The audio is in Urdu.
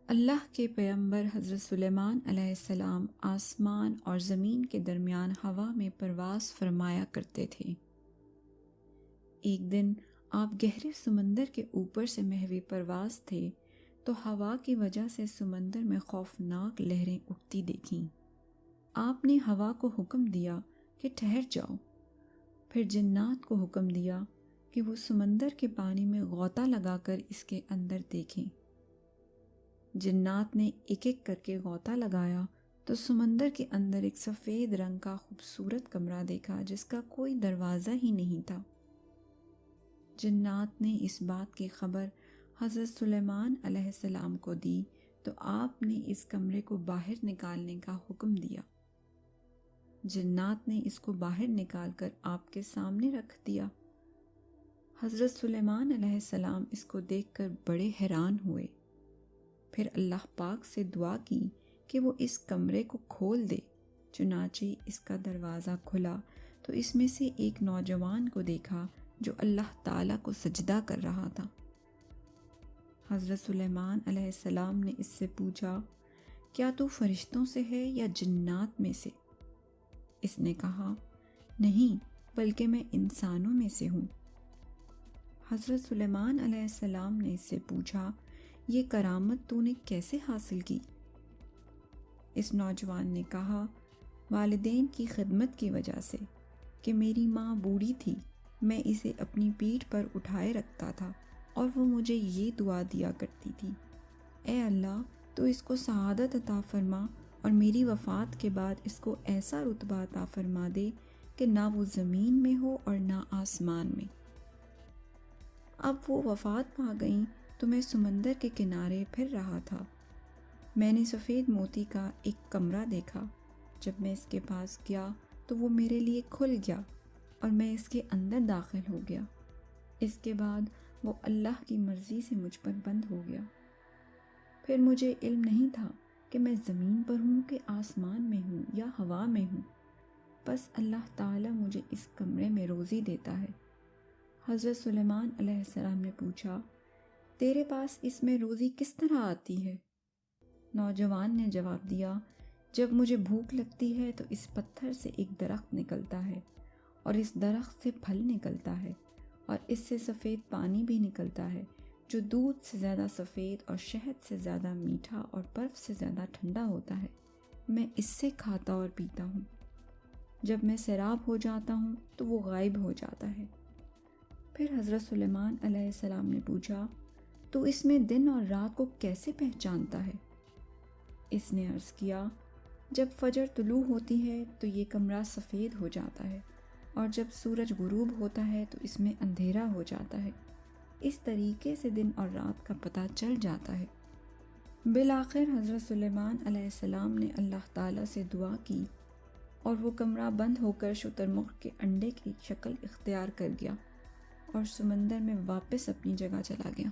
اللہ کے پیغمبر حضرت سلیمان علیہ السلام آسمان اور زمین کے درمیان ہوا میں پرواز فرمایا کرتے تھے۔ ایک دن آپ گہرے سمندر کے اوپر سے محو پرواز تھے تو ہوا کی وجہ سے سمندر میں خوفناک لہریں اٹھتی دیکھیں۔ آپ نے ہوا کو حکم دیا کہ ٹھہر جاؤ، پھر جنات کو حکم دیا کہ وہ سمندر کے پانی میں غوطہ لگا کر اس کے اندر دیکھیں۔ جنات نے ایک ایک کر کے غوطہ لگایا تو سمندر کے اندر ایک سفید رنگ کا خوبصورت کمرہ دیکھا جس کا کوئی دروازہ ہی نہیں تھا۔ جنات نے اس بات کی خبر حضرت سلیمان علیہ السلام کو دی تو آپ نے اس کمرے کو باہر نکالنے کا حکم دیا۔ جنات نے اس کو باہر نکال کر آپ کے سامنے رکھ دیا۔ حضرت سلیمان علیہ السلام اس کو دیکھ کر بڑے حیران ہوئے، پھر اللہ پاک سے دعا کی کہ وہ اس کمرے کو کھول دے۔ چنانچہ اس کا دروازہ کھلا تو اس میں سے ایک نوجوان کو دیکھا جو اللہ تعالیٰ کو سجدہ کر رہا تھا۔ حضرت سلیمان علیہ السلام نے اس سے پوچھا، کیا تو فرشتوں سے ہے یا جنات میں سے؟ اس نے کہا، نہیں بلکہ میں انسانوں میں سے ہوں۔ حضرت سلیمان علیہ السلام نے اس سے پوچھا، یہ کرامت تو نے کیسے حاصل کی؟ اس نوجوان نے کہا، والدین کی خدمت کی وجہ سے کہ میری ماں بوڑھی تھی، میں اسے اپنی پیٹھ پر اٹھائے رکھتا تھا اور وہ مجھے یہ دعا دیا کرتی تھی، اے اللہ تو اس کو سعادت عطا فرما اور میری وفات کے بعد اس کو ایسا رتبہ عطا فرما دے کہ نہ وہ زمین میں ہو اور نہ آسمان میں۔ اب وہ وفات پا گئیں تو میں سمندر کے کنارے پھر رہا تھا۔ میں نے سفید موتی کا ایک کمرہ دیکھا۔ جب میں اس کے پاس گیا تو وہ میرے لیے کھل گیا اور میں اس کے اندر داخل ہو گیا۔ اس کے بعد وہ اللہ کی مرضی سے مجھ پر بند ہو گیا۔ پھر مجھے علم نہیں تھا کہ میں زمین پر ہوں کہ آسمان میں ہوں یا ہوا میں ہوں، بس اللہ تعالیٰ مجھے اس کمرے میں روزی دیتا ہے۔ حضرت سلیمان علیہ السلام نے پوچھا، تیرے پاس اس میں روزی کس طرح آتی ہے؟ نوجوان نے جواب دیا، جب مجھے بھوک لگتی ہے تو اس پتھر سے ایک درخت نکلتا ہے اور اس درخت سے پھل نکلتا ہے اور اس سے سفید پانی بھی نکلتا ہے جو دودھ سے زیادہ سفید اور شہد سے زیادہ میٹھا اور برف سے زیادہ ٹھنڈا ہوتا ہے۔ میں اس سے کھاتا اور پیتا ہوں۔ جب میں سیراب ہو جاتا ہوں تو وہ غائب ہو جاتا ہے۔ پھر حضرت سلیمان علیہ السلام نے پوچھا، تو اس میں دن اور رات کو کیسے پہچانتا ہے؟ اس نے عرض کیا، جب فجر طلوع ہوتی ہے تو یہ کمرہ سفید ہو جاتا ہے اور جب سورج غروب ہوتا ہے تو اس میں اندھیرا ہو جاتا ہے۔ اس طریقے سے دن اور رات کا پتہ چل جاتا ہے۔ بالآخر حضرت سلیمان علیہ السلام نے اللہ تعالیٰ سے دعا کی اور وہ کمرہ بند ہو کر شتر مرغ کے انڈے کی شکل اختیار کر گیا اور سمندر میں واپس اپنی جگہ چلا گیا۔